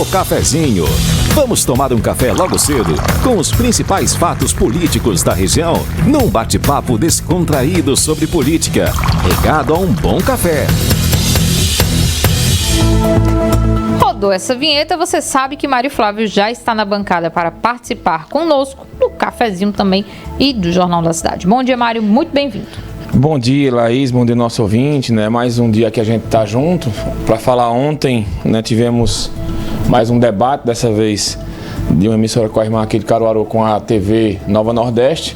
O cafezinho. Vamos tomar um café logo cedo com os principais fatos políticos da região, num bate-papo descontraído sobre política, regado a um bom café. Rodou essa vinheta, você sabe que Mário Flávio já está na bancada para participar conosco do cafezinho também e do Jornal da Cidade. Bom dia, Mário, muito bem-vindo. Bom dia, Laís, bom dia nosso ouvinte, né? Mais um dia que a gente está junto. Para falar ontem, né, tivemos mais um debate, dessa vez de uma emissora com a irmã aqui de Caruaru com a TV Nova Nordeste.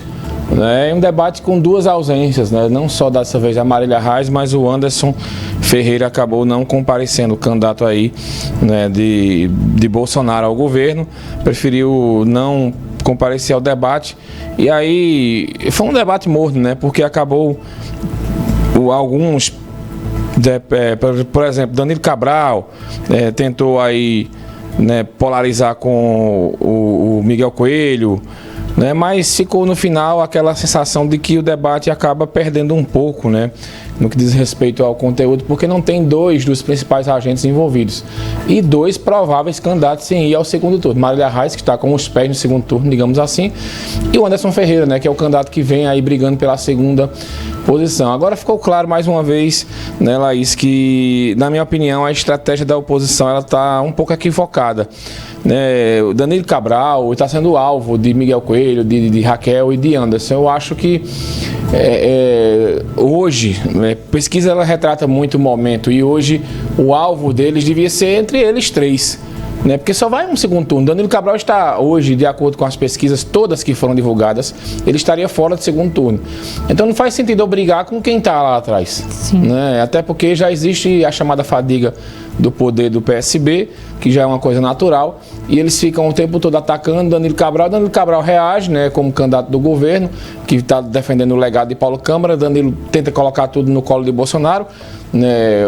Um debate com duas ausências, né? Não só dessa vez a Marília Reis, mas o Anderson Ferreira acabou não comparecendo, o candidato aí, né, de Bolsonaro ao governo, preferiu não comparecer ao debate. E aí foi um debate morno, né? Porque acabou alguns, por exemplo, Danilo Cabral tentou aí, né, polarizar com o Miguel Coelho, né, mas ficou no final aquela sensação de que o debate acaba perdendo um pouco, né, no que diz respeito ao conteúdo, porque não tem dois dos principais agentes envolvidos e dois prováveis candidatos em ir ao segundo turno. Marília Reis, que está com os pés no segundo turno, digamos assim, e o Anderson Ferreira, né, que é o candidato que vem aí brigando pela segunda posição. Agora ficou claro mais uma vez, né, Laís, que na minha opinião a estratégia da oposição ela está um pouco equivocada. O Danilo Cabral está sendo alvo de Miguel Coelho, de Raquel e de Anderson. Eu acho que hoje, pesquisa ela retrata muito o momento e hoje o alvo deles devia ser entre eles três, né? Porque só vai um segundo turno. Danilo Cabral está hoje, de acordo com as pesquisas todas que foram divulgadas, ele estaria fora do segundo turno. Então não faz sentido eu brigar com quem está lá atrás, né? Até porque já existe a chamada fadiga do poder do PSB, que já é uma coisa natural, e eles ficam o tempo todo atacando Danilo Cabral. Danilo Cabral reage, né, como candidato do governo, que está defendendo o legado de Paulo Câmara. Danilo tenta colocar tudo no colo de Bolsonaro.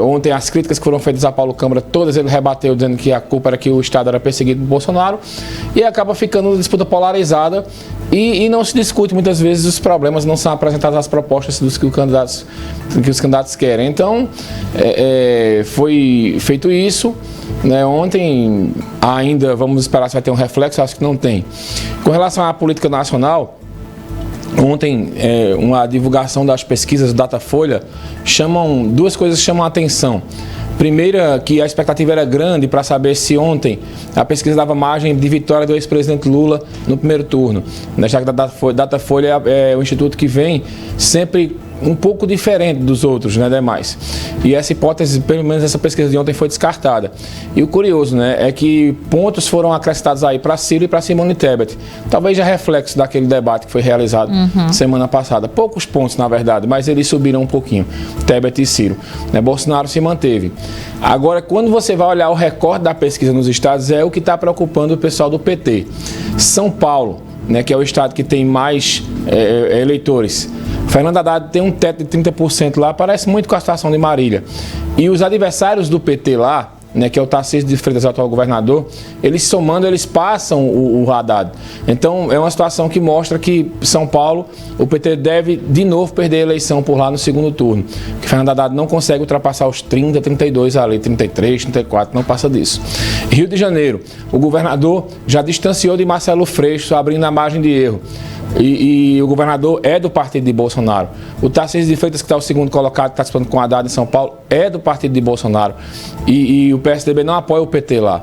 Ontem as críticas que foram feitas a Paulo Câmara, todas ele rebateu dizendo que a culpa era que o Estado era perseguido por Bolsonaro, e acaba ficando uma disputa polarizada e não se discute muitas vezes os problemas, não são apresentadas as propostas dos que os candidatos querem. Então foi feito isso, né? Ontem ainda vamos esperar se vai ter um reflexo, acho que não tem. Com relação à política nacional, ontem, uma divulgação das pesquisas do Datafolha, duas coisas chamam a atenção. Primeira, que a expectativa era grande para saber se ontem a pesquisa dava margem de vitória do ex-presidente Lula no primeiro turno. Já que a Datafolha é o instituto que vem sempre um pouco diferente dos outros, né, demais. E essa hipótese, pelo menos essa pesquisa de ontem, foi descartada. E o curioso, né, é que pontos foram acrescentados aí para Ciro e para Simone Tebet. Talvez já reflexo daquele debate que foi realizado semana passada. Poucos pontos, na verdade, mas eles subiram um pouquinho, Tebet e Ciro. Bolsonaro se manteve. Agora, quando você vai olhar o recorte da pesquisa nos estados, é o que está preocupando o pessoal do PT. São Paulo, né, que é o estado que tem mais eleitores. Fernando Haddad tem um teto de 30% lá, parece muito com a situação de Marília. E os adversários do PT lá, né, que é o Tarcísio de Freitas, atual governador, eles somando, eles passam o Haddad. Então é uma situação que mostra que São Paulo, o PT deve de novo perder a eleição por lá no segundo turno. Porque Fernando Haddad não consegue ultrapassar os 30, 32 ali, 33, 34, não passa disso. Rio de Janeiro, o governador já distanciou de Marcelo Freixo, abrindo a margem de erro. E o governador é do partido de Bolsonaro. O Tarcísio de Freitas, que está o segundo colocado, que está disputando com o Haddad em São Paulo, é do partido de Bolsonaro. E o PSDB não apoia o PT lá.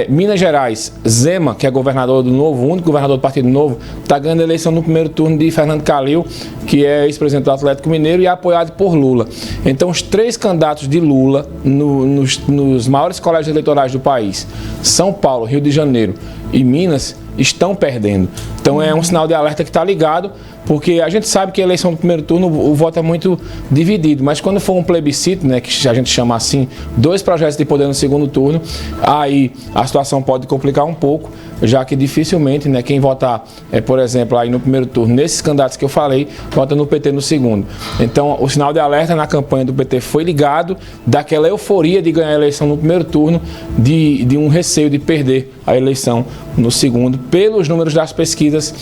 Minas Gerais, Zema, que é governador do Novo, o único governador do Partido Novo, está ganhando a eleição no primeiro turno de Fernando Calil, que é ex-presidente do Atlético Mineiro e é apoiado por Lula. Então, os três candidatos de Lula nos maiores colégios eleitorais do país, São Paulo, Rio de Janeiro e Minas, estão perdendo. Então, é um sinal de alerta que está ligado, porque a gente sabe que a eleição do primeiro turno, o voto é muito dividido, mas quando for um plebiscito, né, que a gente chama assim, dois projetos de poder no segundo turno, aí a situação pode complicar um pouco, já que dificilmente, né, quem votar, por exemplo, aí no primeiro turno, nesses candidatos que eu falei, vota no PT no segundo. Então, o sinal de alerta na campanha do PT foi ligado daquela euforia de ganhar a eleição no primeiro turno, de um receio de perder a eleição no segundo, pelos números das pesquisas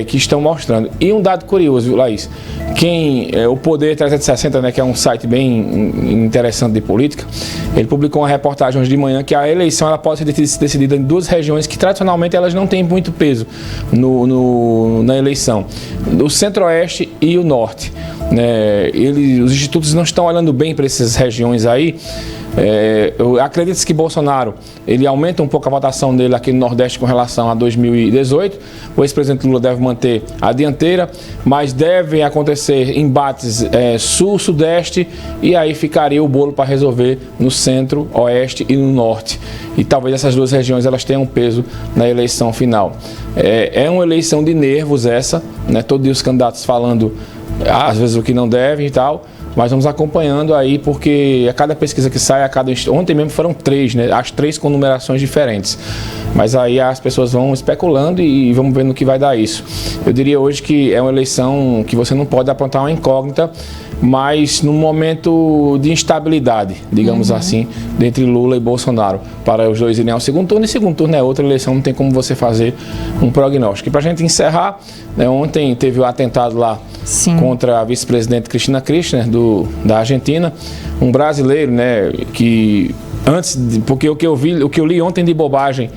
que estão mostrando. E um dado curioso, viu, Laís? O Poder 360, né, que é um site bem interessante de política, ele publicou uma reportagem hoje de manhã que a eleição ela pode ser decidida em duas regiões que tradicionalmente elas não têm muito peso na eleição, o Centro-Oeste e o Norte. Os institutos não estão olhando bem para essas regiões aí. Eu acredito que Bolsonaro ele aumenta um pouco a votação dele aqui no Nordeste com relação a 2018. O ex-presidente Lula deve manter a dianteira, mas devem acontecer embates sul-sudeste e aí ficaria o bolo para resolver no centro, oeste e no norte. E talvez essas duas regiões elas tenham peso na eleição final. É uma eleição de nervos essa, né? Todos os candidatos falando às vezes o que não devem e tal. Mas vamos acompanhando aí, porque a cada pesquisa que sai, ontem mesmo foram 3, né? As 3 com numerações diferentes. Mas aí as pessoas vão especulando e vamos ver no que vai dar isso. Eu diria hoje que é uma eleição que você não pode apontar uma incógnita, mas num momento de instabilidade, digamos assim, entre Lula e Bolsonaro, para os dois irem ao segundo turno. E segundo turno é outra eleição, não tem como você fazer um prognóstico. E para a gente encerrar, né, ontem teve o atentado lá contra a vice-presidente Cristina Kirchner, da Argentina, um brasileiro, né, que porque o que eu li ontem de bobagem,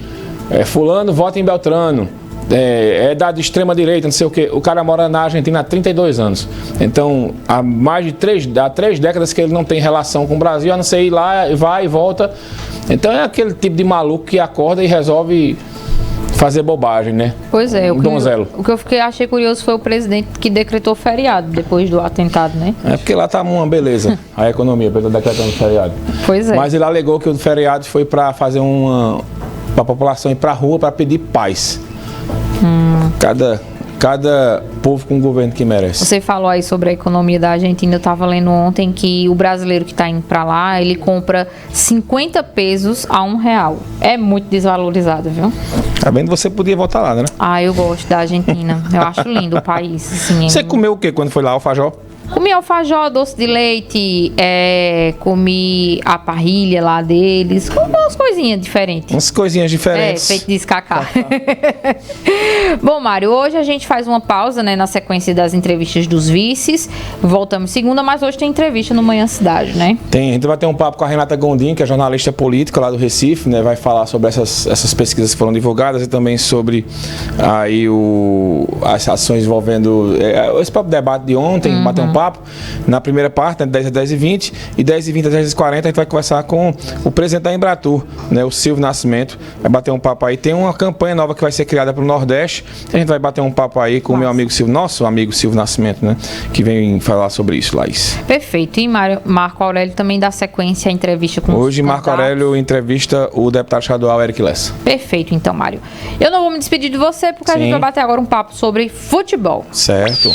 fulano vota em Beltrano, é da extrema direita, não sei o que. O cara mora na Argentina há 32 anos. Então, há mais de 3 décadas que ele não tem relação com o Brasil, a não ser ir lá, vai e volta. Então é aquele tipo de maluco que acorda e resolve fazer bobagem, né? Pois é. Donzelo. O que eu achei curioso foi o presidente que decretou feriado depois do atentado, né? É porque lá tá uma beleza, a economia, pelo decretando feriado. Pois é. Mas ele alegou que o feriado foi para fazer para a população ir para a rua para pedir paz. Cada povo com o governo que merece. Você falou aí sobre a economia da Argentina. Eu estava lendo ontem que o brasileiro que está indo para lá, ele compra 50 pesos a R$1. É muito desvalorizado, viu? Tá vendo? Você podia voltar lá, né? Ah, eu gosto da Argentina. Eu acho lindo o país. Assim, Você comeu o que quando foi lá, alfajor? Comi alfajor, doce de leite, comi a parrilha lá deles, comi umas coisinhas diferentes. Umas coisinhas diferentes. Feito de escacá. Bom, Mário, hoje a gente faz uma pausa, né, na sequência das entrevistas dos vices. Voltamos segunda, mas hoje tem entrevista no Manhã Cidade, né? Tem, a gente vai ter um papo com a Renata Gondim, que é jornalista política lá do Recife, né? Vai falar sobre essas pesquisas que foram divulgadas e também sobre aí as ações envolvendo esse próprio debate de ontem, bater um papo. Na primeira parte, né, 10 a 10h20 e 10h20 a 10h40 a gente vai conversar com o presidente da Embratur, né, o Silvio Nascimento, vai bater um papo aí. Tem uma campanha nova que vai ser criada para o Nordeste, a gente vai bater um papo aí com o meu amigo Silvio, nosso amigo Silvio Nascimento, né, que vem falar sobre isso, Laís. Perfeito. E Marco Aurélio também dá sequência à entrevista com hoje Marco Aurélio entrevista o deputado estadual Eric Lessa. Perfeito, então, Mário. Eu não vou me despedir de você porque a gente vai bater agora um papo sobre futebol. Certo.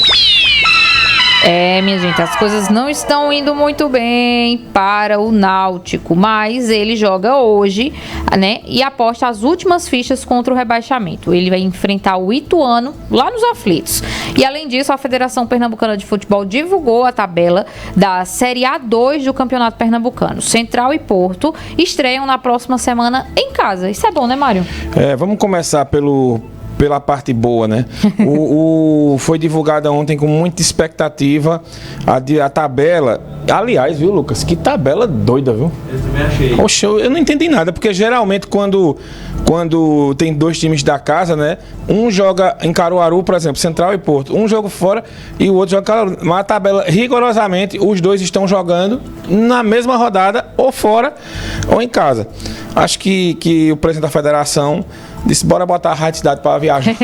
Minha gente, as coisas não estão indo muito bem para o Náutico, mas ele joga hoje, né, e aposta as últimas fichas contra o rebaixamento. Ele vai enfrentar o Ituano lá nos aflitos. E além disso, a Federação Pernambucana de Futebol divulgou a tabela da Série A2 do Campeonato Pernambucano. Central e Porto estreiam na próxima semana em casa. Isso é bom, né, Mário? Vamos começar pela parte boa, né? Foi divulgada ontem com muita expectativa a tabela. Aliás, viu, Lucas? Que tabela doida, viu? Eu também achei. Poxa, eu não entendi nada, porque geralmente quando tem dois times da casa, né? Um joga em Caruaru, por exemplo, Central e Porto. Um joga fora e o outro joga em Caruaru. Mas a tabela, rigorosamente, os dois estão jogando na mesma rodada, ou fora, ou em casa. Acho que o presidente da federação disse, bora botar a Rádio Cidade para viajar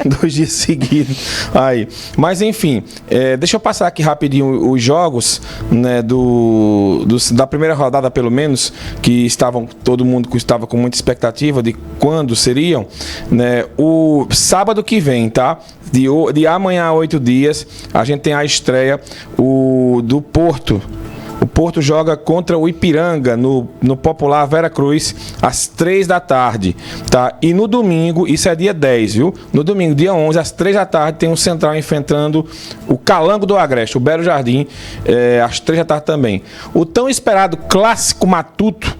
2 dias seguidos. Aí. Mas enfim, deixa eu passar aqui rapidinho os jogos, né, da primeira rodada, pelo menos, que todo mundo estava com muita expectativa de quando seriam, né? O sábado que vem, tá? De amanhã a 8 dias, a gente tem a estreia do Porto. O Porto joga contra o Ipiranga no popular Vera Cruz às 3 da tarde, tá? E no domingo, isso é dia 10, viu? No domingo, dia 11, às 3 da tarde, tem o Central enfrentando o Calango do Agreste, o Belo Jardim, às 3 da tarde também. O tão esperado clássico matuto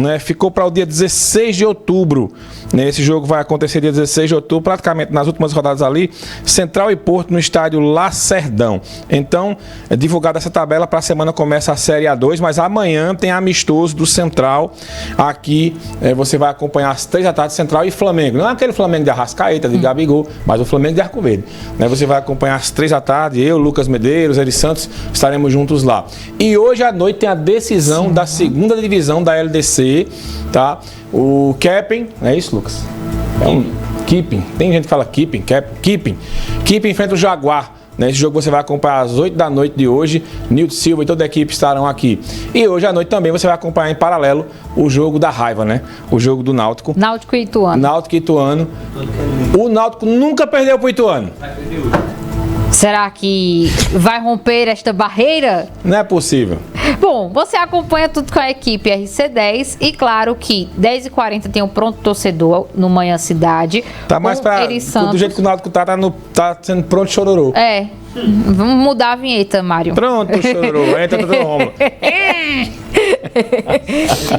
né, ficou para o dia 16 de outubro. Esse jogo vai acontecer dia 16 de outubro, praticamente nas últimas rodadas ali, Central e Porto no estádio Lacerdão. Então, é divulgada essa tabela, para a semana começa a Série A2, mas amanhã tem amistoso do Central. Aqui você vai acompanhar às 3 da tarde Central e Flamengo. Não é aquele Flamengo de Arrascaeta, de Gabigol, mas o Flamengo de Arco Verde. Você vai acompanhar às 3 da tarde, eu, Lucas Medeiros, Eri Santos, estaremos juntos lá. E hoje à noite tem a decisão da segunda divisão da LDC, tá? O Kepping, é isso, Lucas? Keeping. Tem gente que fala Keeping, Keeping enfrenta o Jaguar. Nesse jogo você vai acompanhar às 8 da noite de hoje. Nilton Silva e toda a equipe estarão aqui. E hoje à noite também você vai acompanhar em paralelo o jogo da raiva, né? O jogo do Náutico. Náutico e Ituano. Náutico e Ituano. O Náutico nunca perdeu pro Ituano. Será que vai romper esta barreira? Não é possível. Bom, você acompanha tudo com a equipe RC10 e claro que 10h40 tem o Pronto Torcedor no Manhã Cidade. Tá mais pra... Do jeito que o Náutico tá sendo pronto chororô. Vamos mudar a vinheta, Mário. Pronto, chororô. Entra no Rômulo.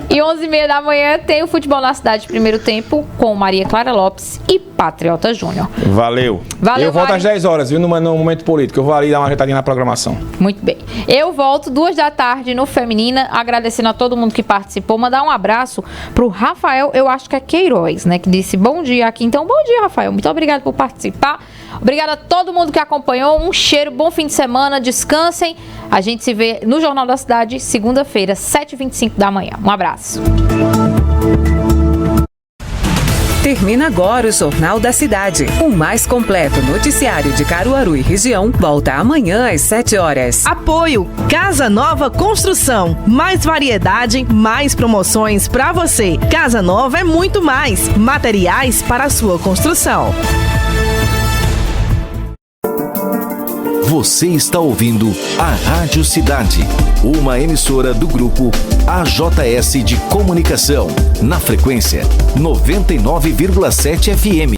E 11h30 da manhã tem o Futebol na Cidade primeiro tempo com Maria Clara Lopes e Patriota Júnior. Valeu. Eu volto às 10 horas, viu? No Momento Político. Eu vou ali dar uma ajeitadinha na programação. Muito bem. Eu volto 2 da tarde no Feminina, agradecendo a todo mundo que participou. Mandar um abraço pro Rafael, eu acho que é Queiroz, né? Que disse bom dia aqui. Então, bom dia, Rafael. Muito obrigado por participar. Obrigada a todo mundo que acompanhou. Um cheiro, bom fim de semana. Descansem. A gente se vê no Jornal da Cidade, segunda-feira, 7h25 da manhã. Um abraço. Termina agora o Jornal da Cidade. O mais completo noticiário de Caruaru e região volta amanhã às 7 horas. Apoio Casa Nova Construção. Mais variedade, mais promoções para você. Casa Nova é muito mais. Materiais para a sua construção. Você está ouvindo a Rádio Cidade, uma emissora do grupo AJS de Comunicação, na frequência 99,7 FM.